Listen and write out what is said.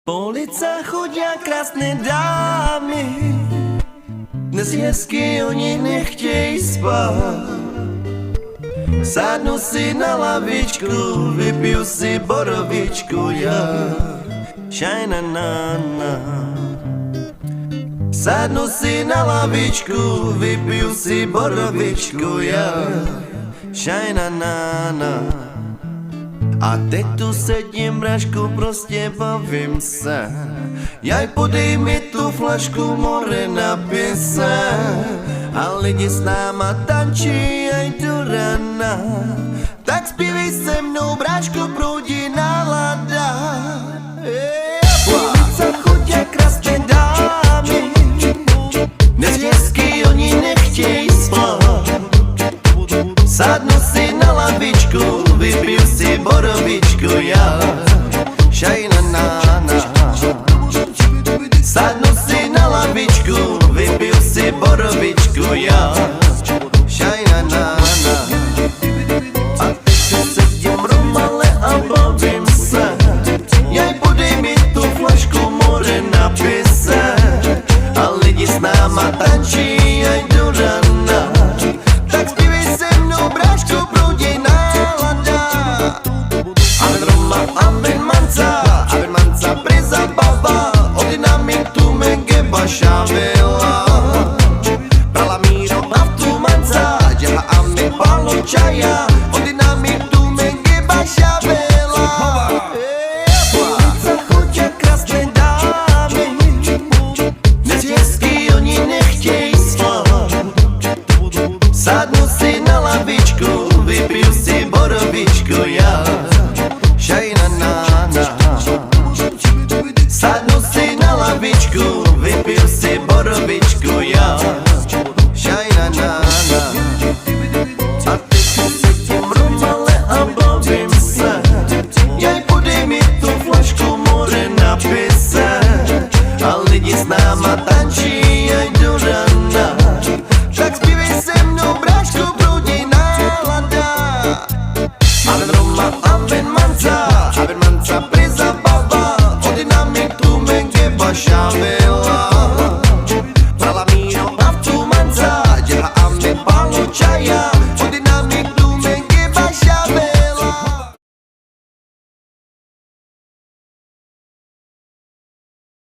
Po ulicách chodia krásne dámy, dnes je hezky, oni nechtějí spát. Sadnu si na lavičku, vypiju si borovičku, ja, šajna na na. Sadnu si na lavičku, vypiju si borovičku, ja, šajna na na. A teď tu sedím, Brašku, prostě bavím se. Jaj, podej mi tu flašku, more, napij se. A lidi s náma tančí, aj do rana. Tak zpívej se mnou, Bráško,